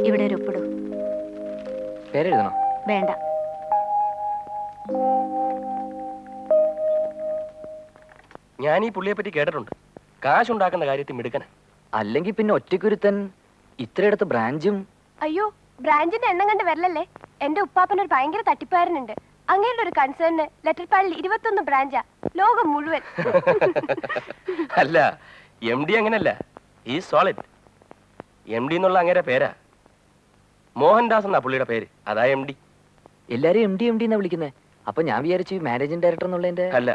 ഇവിടെ ഒരു ഒപ്പിടൂ. പേരെഴുതണോ? വേണ്ട. ഞാൻ ഈ പുള്ളിയെ പറ്റി കേട്ടിട്ടുണ്ട്. കാശുണ്ടാക്കുന്ന കാര്യത്തിൽ മിടുക്കന. അല്ലെങ്കിൽ പിന്നെ ഒറ്റയ്ക്കൊരുത്തൻ ഇത്രയിടത്ത് ബ്രാഞ്ചും. അയ്യോ, ബ്രാഞ്ചിന്റെ എണ്ണം കണ്ട് വരലല്ലേ. എന്റെ ഉപ്പാപ്പൻ ഒരു ഭയങ്കര തട്ടിപ്പാരനുണ്ട്. അങ്ങനെയുള്ള ഒരു കൺസേണിന് ലെറ്റർ പാഡിൽ 21 ബ്രാഞ്ചാ, ലോകം മുഴുവൻ. അല്ല, MD അങ്ങനല്ല, ഈ സോളിഡ്. MD എന്നുള്ള അങ്ങേരെ പേരാ. മോഹൻദാസ് എന്നാ പുള്ളിയുടെ പേര്, അതാ MD. എല്ലാരും MD എന്നാ വിളിക്കുന്നേ. അപ്പൊ ഞാൻ വിചാരിച്ചു മാനേജിംഗ് ഡയറക്ടർ എന്നുള്ളതിന്റെ. അല്ല,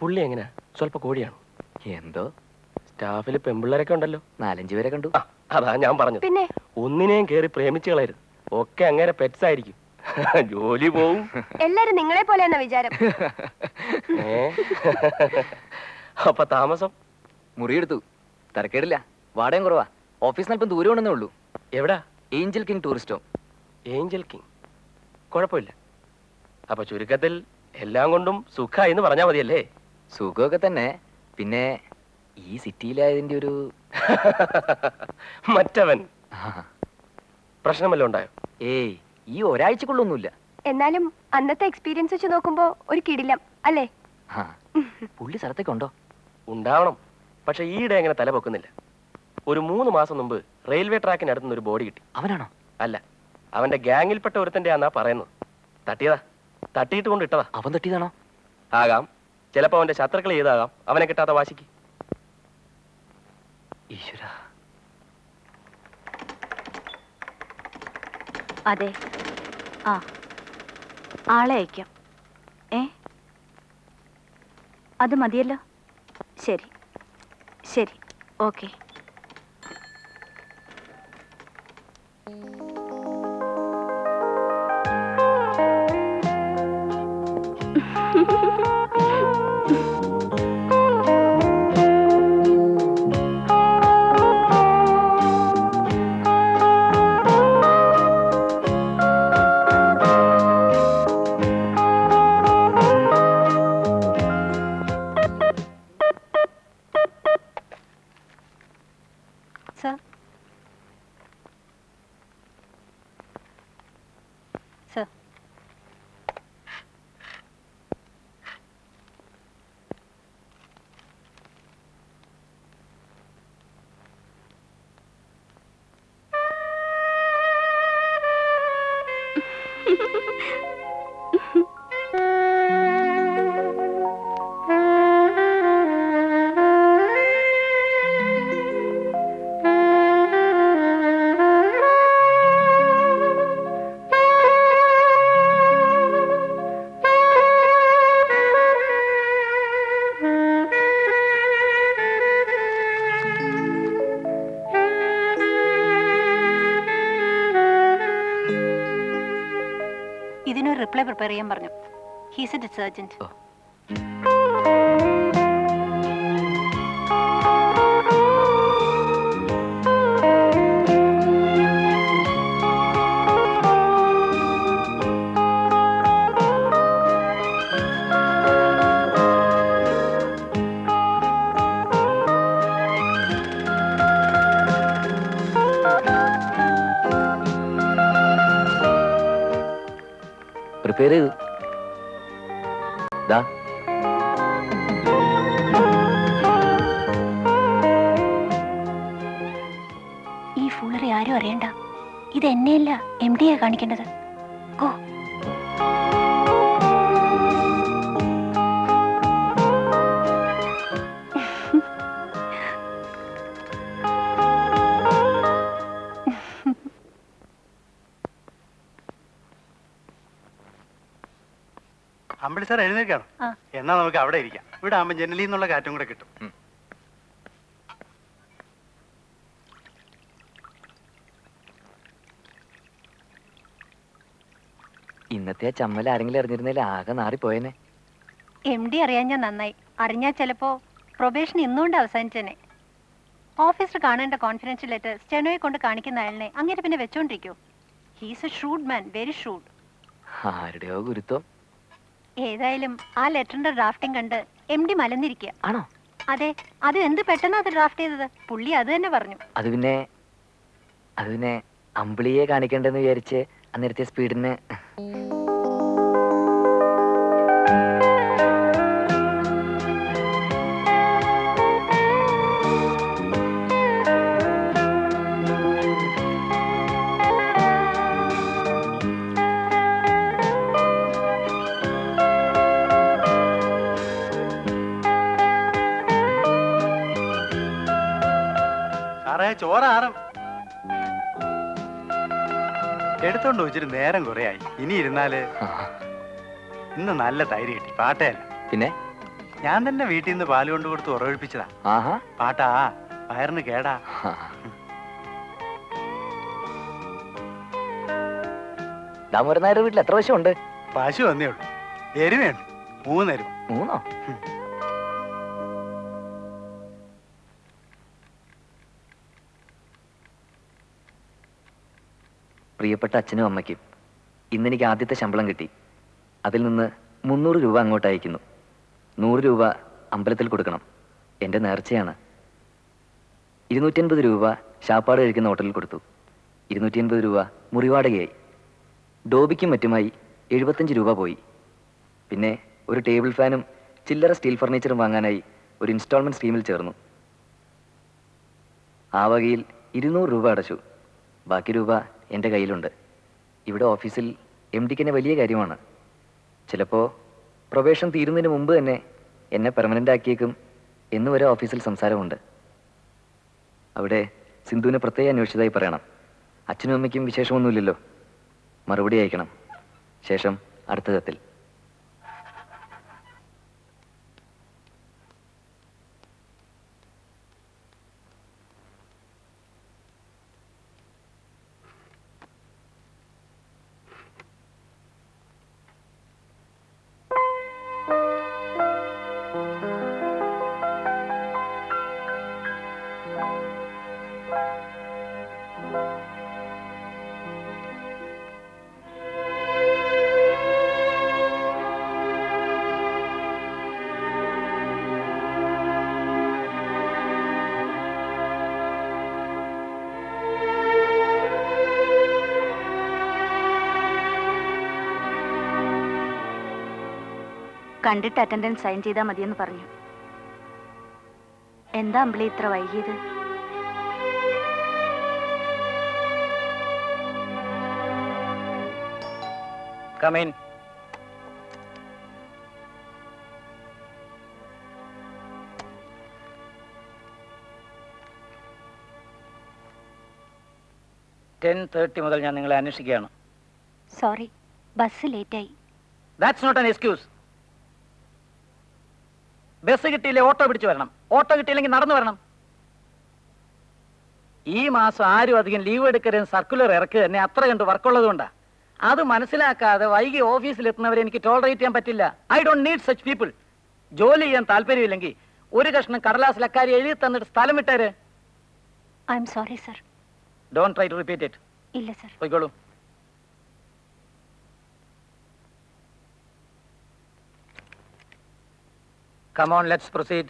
പുള്ളി എങ്ങനെയാ, സ്വല്പ കോടിയാണ്. എന്തോ സ്റ്റാഫിൽ പെമ്പിള്ളേരൊക്കെ ഉണ്ടല്ലോ, 4-5 പേരെ കണ്ടു. അതാ ഞാൻ പറഞ്ഞത്. പിന്നെ ഒന്നിനെയും കേറി പ്രേമിച്ചു കളയരുത്, ഒക്കെ അങ്ങനെ പെറ്റ്സ് ആയിരിക്കും. ജോലി പോവും. എല്ലാരും നിങ്ങളെ പോലെയെന്ന വിചാരം. അപ്പൊ താമസം? മുറിയെടുത്തു, തരക്കേടില്ല, വാടകം കുറവാ. ഓഫീസിന് അല്പം ദൂരം ഉണ്ടെന്നേ ഉള്ളൂ. എവിടാ? Angel king tourist home. Angel king, കുഴപ്പമില്ല. അപ്പൊ ചുരുക്കത്തിൽ എല്ലാം കൊണ്ടും സുഖമായി എന്ന് പറഞ്ഞാ മതിയല്ലേ? സുഖമൊക്കെ തന്നെ, പിന്നെ ഈ സിറ്റിയിലായതിന്റെ ഒരു മറ്റവൻ പ്രശ്നമല്ലോ ഉണ്ടായോ? ഏയ്, ഈ ഒരാഴ്ചക്കുള്ളൊന്നുമില്ല. എന്നാലും അന്നത്തെ എക്സ്പീരിയൻസ് വെച്ച് നോക്കുമ്പോ ഒരു കിടിലം അല്ലേ? പുള്ളി സ്ഥലത്തേക്കുണ്ടോ? ഉണ്ടാവണം, പക്ഷെ ഈയിടെ എങ്ങനെ തല പൊക്കുന്നില്ല. ഒരു 3 മാസം മുമ്പ് റെയിൽവേ ട്രാക്കിനടുത്തുനിന്ന് ഒരു ബോഡി കിട്ടി. അവനാണോ? അല്ല, അവന്റെ ഗ്യാങ്ങിൽപ്പെട്ട ഒരുത്തന്റെ ആന്നാ പറയുന്നത്. തട്ടിയതാ, തട്ടിയിട്ട് കൊണ്ട് ഇട്ടതാ. അവൻ തട്ടിയതാണോ? ആകാം, ചിലപ്പോ അവന്റെ ശത്രുക്കൾ ചെയ്താകാം, അവനെ കിട്ടാത്ത വാശിക്ക്. ഈശ്വര. അതെ, ആ ആളെ അയക്കാം. അത് മതിയല്ലോ. ശരി ശരി, ഓക്കെ. ഇതിനൊരു റിപ്ലൈ പ്രിപ്പയർ ചെയ്യാൻ പറഞ്ഞു. He said it's urgent. Prepare ചെയ്തു. ദാ ഈ ഫുള്ളറി ആരും അറിയണ്ട. ഇത് എന്നെയല്ല, MD കാണിക്കേണ്ടത്. ഗോ. അമ്പിളി സാർ എഴുന്നേൽക്കാണോ? എന്നാ നമുക്ക് അവിടെ ഇരിക്കാം. ഇവിടെ ആകുമ്പോൾ ജനലിൽ നിന്നുള്ള കാറ്റും കൂടെ കിട്ടും. ഇന്നത്തെ ചമ്മൽ ആരെങ്കിലും അറിഞ്ഞിരുന്നേൽ ആകെ നാറിപ്പോയേനെ. MD അറിയാൻ ഞാൻ നന്നായി. അറിഞ്ഞാൽ ചിലപ്പോ പ്രൊബേഷൻ ഇന്നുകൊണ്ട് അവസാനിച്ചേനെ. ഓഫീസർ കാണേണ്ട കോൺഫിഡൻഷ്യൽ ലെറ്റർ സ്റ്റെനോയെ കൊണ്ട് കാണിക്കുന്ന അയാളിനെ അങ്ങനെ പിന്നെ വെച്ചോണ്ടിരിക്കോ? He's a shrewd man, very shrewd. ആരുടെയോ ഗുരുത്വം. ഏതായാലും ആ ലെറ്ററിന്റെ ഡ്രാഫ്റ്റിംഗ് കണ്ട് MD മലന്നിരിക്കുക. ആണോ? അതെ, അത് എന്ത് പെട്ടെന്ന് അത് ഡ്രാഫ്റ്റ് ചെയ്തത്. പുള്ളി അത് തന്നെ പറഞ്ഞു. അത് പിന്നെ അത് പിന്നെ അമ്പിളിയെ കാണിക്കണ്ടെന്ന് വിചാരിച്ച് അന്നേരത്തെ സ്പീഡിന്. സാറേ ചോറാറും എടുത്തോണ്ട് വെച്ചിട്ട് നേരം കുറയായി. ഇനി ഇരുന്നാല് ഇന്ന് നല്ല തൈര് കിട്ടി. പാട്ടയല്ല, പിന്നെ ഞാൻ തന്നെ വീട്ടിൽ നിന്ന് പാല് കൊണ്ട് കൊടുത്ത് ഉറവിപ്പിച്ചതാ. ആഹാ. പാട്ടാ വയറിന് കേടാ. ദാമോദരനായരുടെ വീട്ടിൽ എത്ര വശമുണ്ട്? പശു വന്നേ ഉള്ളൂ. എരുമയുണ്ട്, 3 എരുമ. 3? പ്രിയപ്പെട്ട അച്ഛനും അമ്മയ്ക്കും ഇന്നെനിക്ക് ആദ്യത്തെ ശമ്പളം കിട്ടി. അതിൽ നിന്ന് 300 രൂപ അങ്ങോട്ട് അയക്കുന്നു. 100 രൂപ അമ്പലത്തിൽ കൊടുക്കണം, എൻ്റെ നേർച്ചയാണ്. 250 രൂപ ശാപ്പാട് കഴിക്കുന്ന ഹോട്ടലിൽ കൊടുത്തു. 250 രൂപ മുറിവാടകയായി. ഡോബിക്കും മറ്റുമായി 75 രൂപ പോയി. പിന്നെ ഒരു ടേബിൾ ഫാനും ചില്ലറ സ്റ്റീൽ ഫർണിച്ചറും വാങ്ങാനായി ഒരു ഇൻസ്റ്റാൾമെൻറ്റ് സ്കീമിൽ ചേർന്നു. ആ വകയിൽ 200 രൂപ അടച്ചു. ബാക്കി രൂപ എൻ്റെ കയ്യിലുണ്ട്. ഇവിടെ ഓഫീസിൽ MDക്ക് എന്നെ വലിയ കാര്യമാണ്. ചിലപ്പോൾ പ്രൊബേഷൻ തീരുന്നതിന് മുമ്പ് തന്നെ എന്നെ പെർമനൻ്റ് ആക്കിയേക്കും എന്ന് വരെ ഓഫീസിൽ സംസാരമുണ്ട്. അവിടെ സിന്ധുവിനെ പ്രത്യേകം അന്വേഷിച്ചതായി പറയണം. അച്ഛനും അമ്മയ്ക്കും വിശേഷമൊന്നുമില്ലല്ലോ. മറുപടി അയക്കണം. ശേഷം അടുത്ത കത്തിൽ. കണ്ടിട്ട് അറ്റൻഡൻസ് സൈൻ ചെയ്താൽ മതിയെന്ന് പറഞ്ഞു. എന്താ അമ്പിളി ഇത്ര വൈകിയത്? Come in. മുതൽ ഞാൻ നിങ്ങളെ അന്വേഷിക്കുകയാണ്. സോറി, ബസ് ലേറ്റായി. That's not an excuse. Bus കിട്ടിയില്ലേ ഓട്ടോ പിടിച്ചു വരണം. ഓട്ടോ കിട്ടിയില്ലെങ്കിൽ നടന്നു വരണം. ഈ മാസം ആരും അധികം ലീവ് എടുക്കരുതെന്ന് സർക്കുലർ ഇറക്കുക തന്നെ അത്ര കണ്ട് വർക്കുള്ളത് കൊണ്ടാ. അത് മനസ്സിലാക്കാതെ വൈകി ഓഫീസിലെത്തുന്നവരെ എനിക്ക് ടോളറേറ്റ് ചെയ്യാൻ പറ്റില്ല. I don't need such people. ജോലി ചെയ്യാൻ താല്പര്യമില്ലെങ്കിൽ ഒരു കഷ്ണം കടലാസിൽ അക്കാരി എഴുതി തന്നിട്ട് സ്ഥലം വിട്ടേര്. I am sorry sir. Don't try to repeat it. ഇല്ല സർ. പോയിക്കോളൂ. Come on, let's proceed.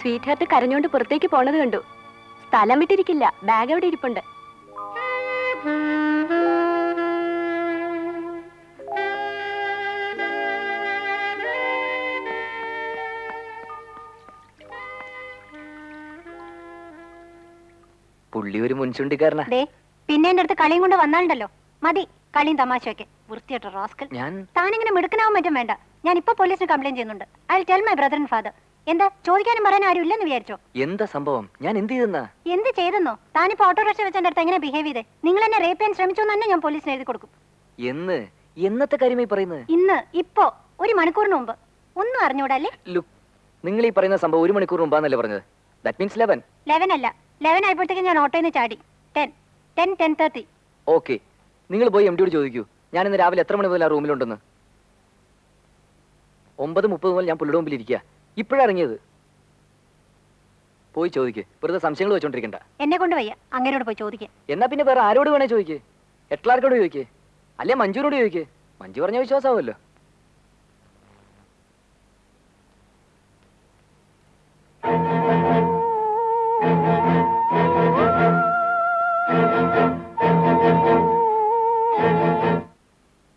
Sweetheart കരഞ്ഞോണ്ട് പുറത്തേക്ക് പോണത് കണ്ടു. സ്ഥലം വിട്ടിരിക്കില്ല, ബാഗ് അവിടെ ഇരിപ്പുണ്ട്. പുള്ളി ഒരു മുൻചുണ്ടിക്കാരനാ. പിന്നെ എന്റെ അടുത്ത് കളിയും കൊണ്ട് വന്നാലുണ്ടല്ലോ. മതി കളിയും തമാശയൊക്കെ. വൃത്തിയായിട്ട് റാസ്കൽ. താനിങ്ങനെ മിടുക്കനാവും മറ്റും വേണ്ട. ഞാൻ ഇപ്പൊ പോലീസിന് കംപ്ലൈന്റ് ചെയ്യുന്നുണ്ട്. I will tell my brother and father. എന്താ ചോദിക്കാനും പറയാൻ ആരും ഇല്ലെന്ന് വിചാരിച്ചോ? എന്താ സംഭവം? ഞാൻ എന്ത് ചെയ്തെന്നാ? എന്ത് ചെയ്തെന്നോ? താനിപ്പോ ഓട്ടോറിക്ഷ വെച്ച് എന്റെ അടുത്ത് എങ്ങനെ ബിഹേവ് ചെയ്തേ? നിങ്ങൾ എന്നെ റേപ്പ് ചെയ്യാൻ ശ്രമിച്ചു തന്നെ ഞാൻ പോലീസിന് എഴുതി കൊടുക്കും. എന്നത്തെ കാര്യമായി പറയുന്നത്? ഇന്ന്, ഇപ്പോ, 1 മണിക്കൂറിന് മുമ്പ്. ഒന്നും അറിഞ്ഞൂടല്ലേ? നിങ്ങൾ ഈ പറയുന്ന സംഭവം 1 മണിക്കൂർ മുമ്പാന്നല്ലേ പറഞ്ഞത്? That means 11. 11 അല്ല, 11 ആയപ്പോഴത്തേക്ക് ഞാൻ ഓട്ടോയിൽ നിന്ന് ചാടി. 10:30. ഓക്കെ, നിങ്ങൾ പോയി എം ഡിയോട് ചോദിക്കൂ ഞാൻ ഇന്ന് രാവിലെ എത്ര മണി മുതൽ ആ റൂമിലുണ്ടെന്ന്. 9:30 മുതൽ ഞാൻ പുള്ളിയുടെ മുമ്പിൽ ഇരിക്കുക. ഇപ്പോഴാണ് ഇറങ്ങിയത്. പോയി ചോദിക്ക്, വെറുതെ സംശയങ്ങൾ വെച്ചോണ്ടിരിക്കണ്ട. എന്നെ കൊണ്ട് വയ്യ, അങ്ങനോട് പോയി ചോദിക്കാം. എന്നാ പിന്നെ വേറെ ആരോട് വേണേ ചോദിക്കേ? എട്ടലാർക്കോട് ചോദിക്കേ, അല്ലെ മഞ്ജുവിനോട് ചോദിക്കേ. മഞ്ജു പറഞ്ഞ വിശ്വാസമാവുമല്ലോ.